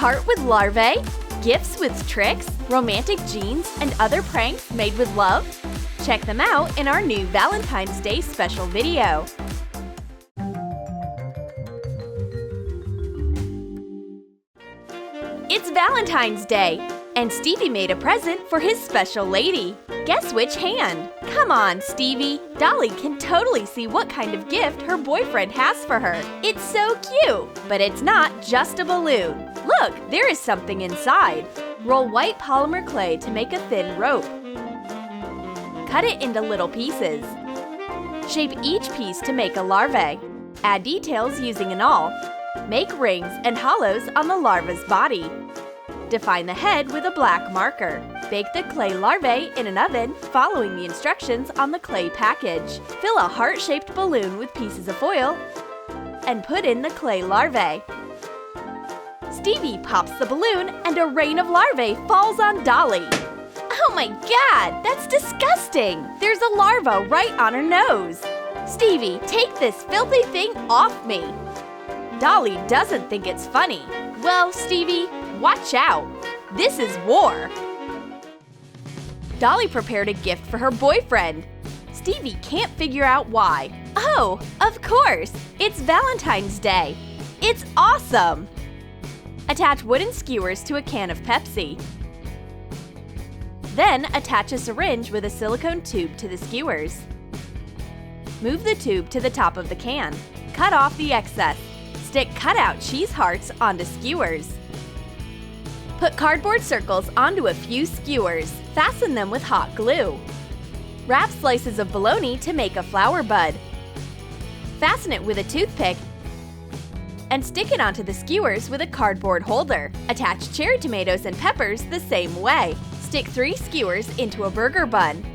heart with larvae? Gifts with tricks, romantic jeans, and other pranks made with love? Check them out in our new Valentine's Day special video. It's Valentine's Day, and Stevie made a present for his special lady. Guess which hand? Come on, Stevie. Dolly can totally see what kind of gift her boyfriend has for her. It's so cute! But it's not just a balloon. Look, there is something inside. Roll white polymer clay to make a thin rope. Cut it into little pieces. Shape each piece to make a larvae. Add details using an awl. Make rings and hollows on the larva's body. Define the head with a black marker. Bake the clay larvae in an oven, following the instructions on the clay package. Fill a heart-shaped balloon with pieces of foil and put in the clay larvae. Stevie pops the balloon and a rain of larvae falls on Dolly. Oh my God, that's disgusting! There's a larva right on her nose. Stevie, take this filthy thing off me. Dolly doesn't think it's funny. Well, Stevie, watch out. This is war. Dolly prepared a gift for her boyfriend. Stevie can't figure out why. Oh, of course, it's Valentine's Day. It's awesome! Attach wooden skewers to a can of Pepsi. Then attach a syringe with a silicone tube to the skewers. Move the tube to the top of the can. Cut off the excess. Stick cut-out cheese hearts onto skewers. Put cardboard circles onto a few skewers. Fasten them with hot glue. Wrap slices of bologna to make a flower bud. Fasten it with a toothpick and stick it onto the skewers with a cardboard holder. Attach cherry tomatoes and peppers the same way. Stick 3 skewers into a burger bun.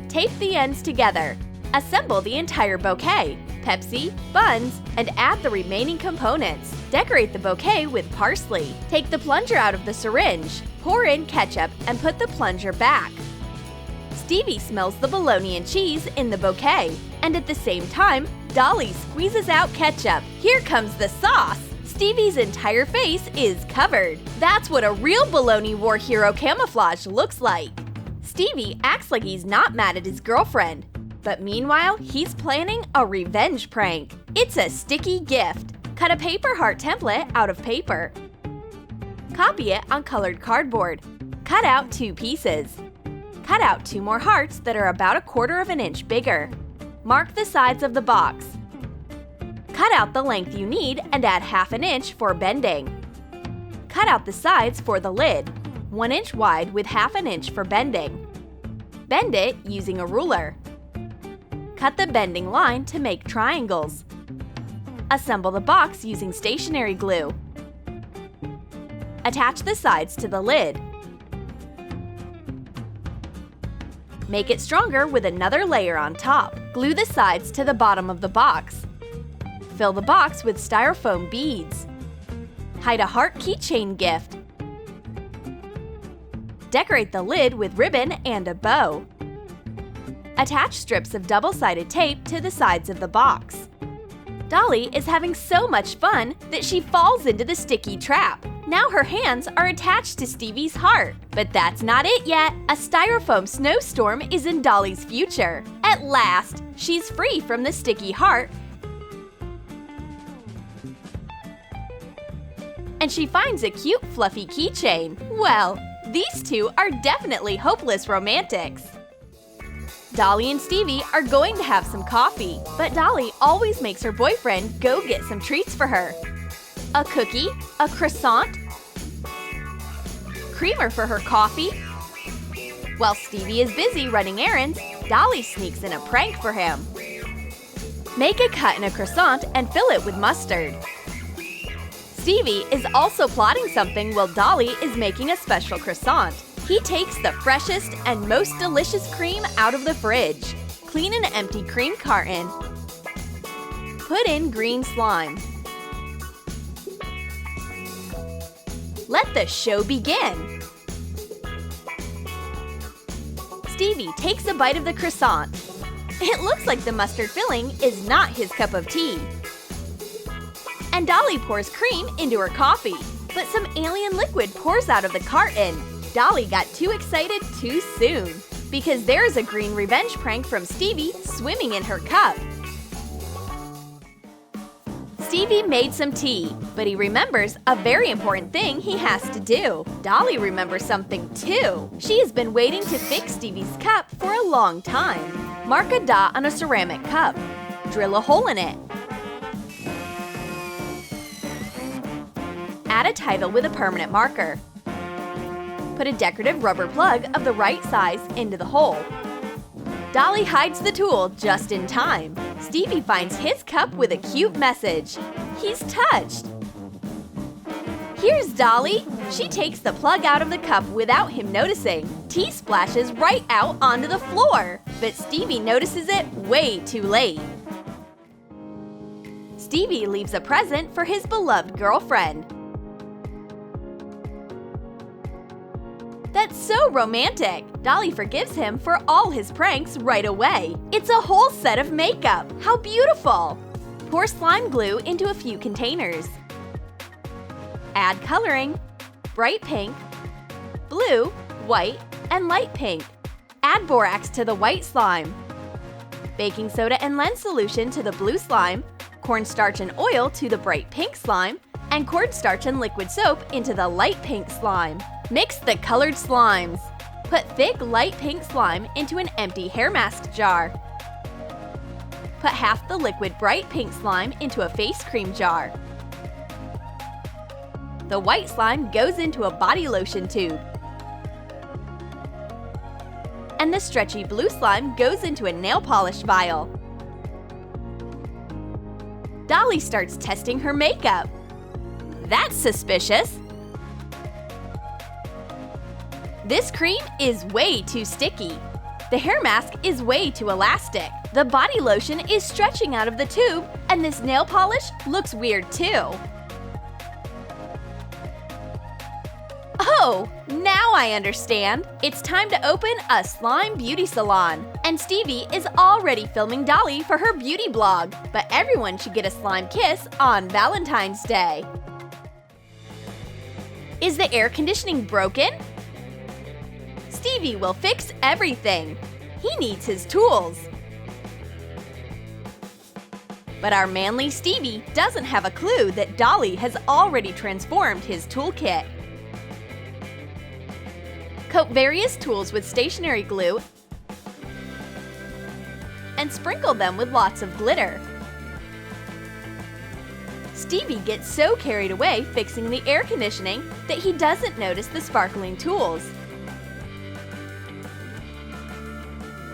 Tape the ends together. Assemble the entire bouquet, Pepsi, buns, and add the remaining components. Decorate the bouquet with parsley. Take the plunger out of the syringe. Pour in ketchup and put the plunger back. Stevie smells the bologna and cheese in the bouquet, and at the same time, Dolly squeezes out ketchup. Here comes the sauce! Stevie's entire face is covered. That's what a real bologna war hero camouflage looks like. Stevie acts like he's not mad at his girlfriend, but meanwhile, he's planning a revenge prank. It's a sticky gift. Cut a paper heart template out of paper. Copy it on colored cardboard. Cut out 2 pieces. Cut out 2 more hearts that are about 1/4 inch bigger. Mark the sides of the box. Cut out the length you need and add 1/2 inch for bending. Cut out the sides for the lid, 1 inch wide with 1/2 inch for bending. Bend it using a ruler. Cut the bending line to make triangles. Assemble the box using stationery glue. Attach the sides to the lid. Make it stronger with another layer on top. Glue the sides to the bottom of the box. Fill the box with Styrofoam beads. Hide a heart keychain gift. Decorate the lid with ribbon and a bow. Attach strips of double-sided tape to the sides of the box. Dolly is having so much fun that she falls into the sticky trap. Now her hands are attached to Stevie's heart. But that's not it yet. A Styrofoam snowstorm is in Dolly's future. At last, she's free from the sticky heart. And she finds a cute, fluffy keychain. Well, these two are definitely hopeless romantics. Dolly and Stevie are going to have some coffee, but Dolly always makes her boyfriend go get some treats for her. A cookie, a croissant, creamer for her coffee. While Stevie is busy running errands, Dolly sneaks in a prank for him. Make a cut in a croissant and fill it with mustard. Stevie is also plotting something while Dolly is making a special croissant. He takes the freshest and most delicious cream out of the fridge. Clean an empty cream carton. Put in green slime. Let the show begin! Stevie takes a bite of the croissant. It looks like the mustard filling is not his cup of tea. And Dolly pours cream into her coffee. but some alien liquid pours out of the carton. Dolly got too excited too soon, because there's a green revenge prank from Stevie swimming in her cup. Stevie made some tea, but he remembers a very important thing he has to do. Dolly remembers something too. She has been waiting to fix Stevie's cup for a long time. Mark a dot on a ceramic cup. Drill a hole in it. Add a title with a permanent marker. Put a decorative rubber plug of the right size into the hole. Dolly hides the tool just in time. Stevie finds his cup with a cute message. He's touched. Here's Dolly. She takes the plug out of the cup without him noticing. Tea splashes right out onto the floor, but Stevie notices it way too late. Stevie leaves a present for his beloved girlfriend. That's so romantic! Dolly forgives him for all his pranks right away. It's a whole set of makeup! How beautiful! Pour slime glue into a few containers. Add coloring, bright pink, blue, white, and light pink. Add borax to the white slime. Baking soda and lens solution to the blue slime, cornstarch and oil to the bright pink slime, and cornstarch and liquid soap into the light pink slime. Mix the colored slimes. Put thick light pink slime into an empty hair mask jar. Put half the liquid bright pink slime into a face cream jar. The white slime goes into a body lotion tube. And the stretchy blue slime goes into a nail polish vial. Dolly starts testing her makeup. That's suspicious! This cream is way too sticky. The hair mask is way too elastic. The body lotion is stretching out of the tube, and this nail polish looks weird too. Oh, now I understand. It's time to open a slime beauty salon. And Stevie is already filming Dolly for her beauty blog. But everyone should get a slime kiss on Valentine's Day. Is the air conditioning broken? Stevie will fix everything. He needs his tools. But our manly Stevie doesn't have a clue that Dolly has already transformed his toolkit. Coat various tools with stationery glue and sprinkle them with lots of glitter. Stevie gets so carried away fixing the air conditioning that he doesn't notice the sparkling tools.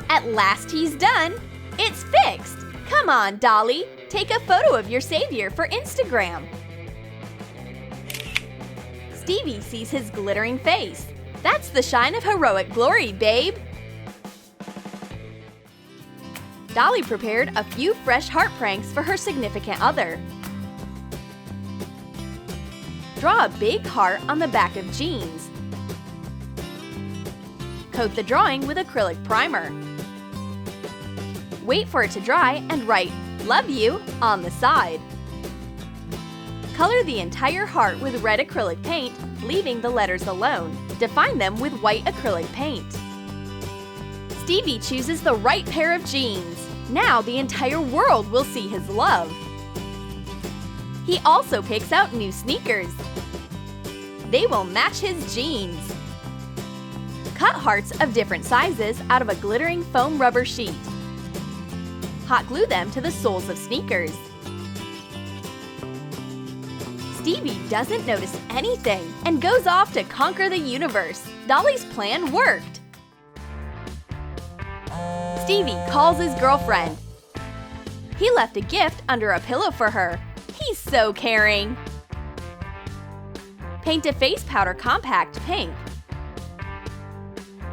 At last he's done! It's fixed! Come on, Dolly! Take a photo of your savior for Instagram! Stevie sees his glittering face. That's the shine of heroic glory, babe! Dolly prepared a few fresh heart pranks for her significant other. Draw a big heart on the back of jeans. Coat the drawing with acrylic primer. Wait for it to dry and write, "Love you," on the side. Color the entire heart with red acrylic paint, leaving the letters alone. Define them with white acrylic paint. Stevie chooses the right pair of jeans. Now the entire world will see his love. He also picks out new sneakers. They will match his jeans. Cut hearts of different sizes out of a glittering foam rubber sheet. Hot glue them to the soles of sneakers. Stevie doesn't notice anything and goes off to conquer the universe. Dolly's plan worked. Stevie calls his girlfriend. He left a gift under a pillow for her. He's so caring. Paint a face powder compact pink.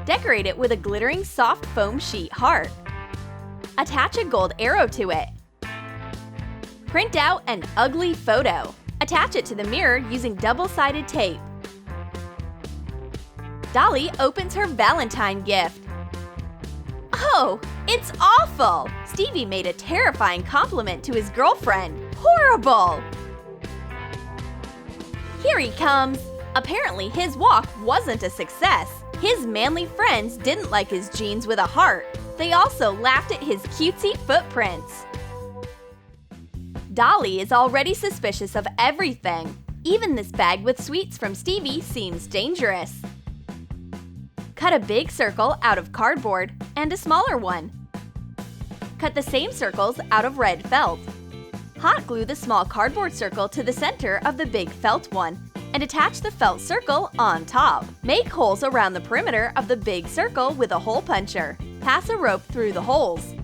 Decorate it with a glittering soft foam sheet heart. Attach a gold arrow to it. Print out an ugly photo. Attach it to the mirror using double-sided tape. Dolly opens her Valentine gift. Oh, it's awful! Stevie made a terrifying compliment to his girlfriend. Horrible! Here he comes! Apparently his walk wasn't a success. His manly friends didn't like his jeans with a heart. They also laughed at his cutesy footprints. Dolly is already suspicious of everything. Even this bag with sweets from Stevie seems dangerous. Cut a big circle out of cardboard and a smaller one. Cut the same circles out of red felt. Hot glue the small cardboard circle to the center of the big felt one and attach the felt circle on top. Make holes around the perimeter of the big circle with a hole puncher. Pass a rope through the holes.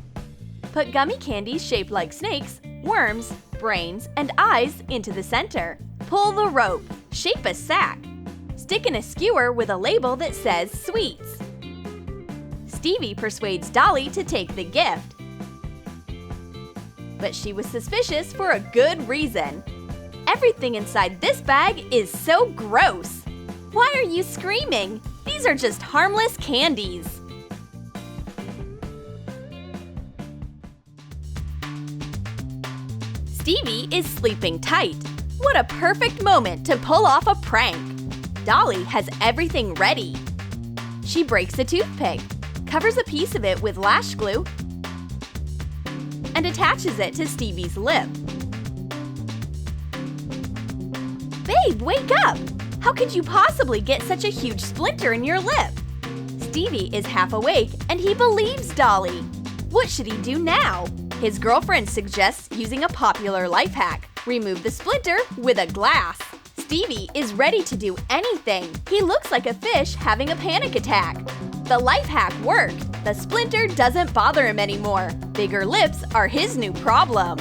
Put gummy candies shaped like snakes, worms, brains, and eyes into the center. Pull the rope. Shape a sack. Stick in a skewer with a label that says sweets. Stevie persuades Dolly to take the gift. But she was suspicious for a good reason. Everything inside this bag is so gross. Why are you screaming? These are just harmless candies. Stevie is sleeping tight. What a perfect moment to pull off a prank. Dolly has everything ready. She breaks a toothpick, covers a piece of it with lash glue, and attaches it to Stevie's lip. Babe, wake up! How could you possibly get such a huge splinter in your lip? Stevie is half awake and he believes Dolly. What should he do now? His girlfriend suggests using a popular life hack. Remove the splinter with a glass. Stevie is ready to do anything. He looks like a fish having a panic attack. The life hack worked. The splinter doesn't bother him anymore. Bigger lips are his new problem.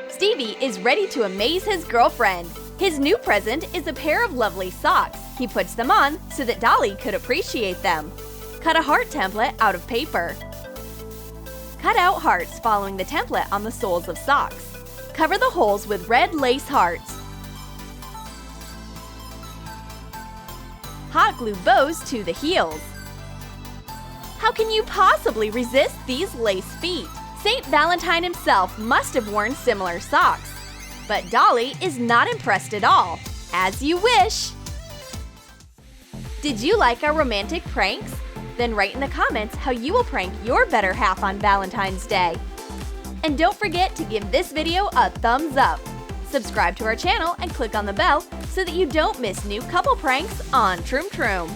Stevie is ready to amaze his girlfriend. His new present is a pair of lovely socks. He puts them on so that Dolly could appreciate them. Cut a heart template out of paper. Cut out hearts following the template on the soles of socks. Cover the holes with red lace hearts. Hot glue bows to the heels. How can you possibly resist these lace feet? St. Valentine himself must have worn similar socks. But Dolly is not impressed at all. As you wish! Did you like our romantic pranks? Then write in the comments how you will prank your better half on Valentine's Day. And don't forget to give this video a thumbs up. Subscribe to our channel and click on the bell so that you don't miss new couple pranks on Troom Troom.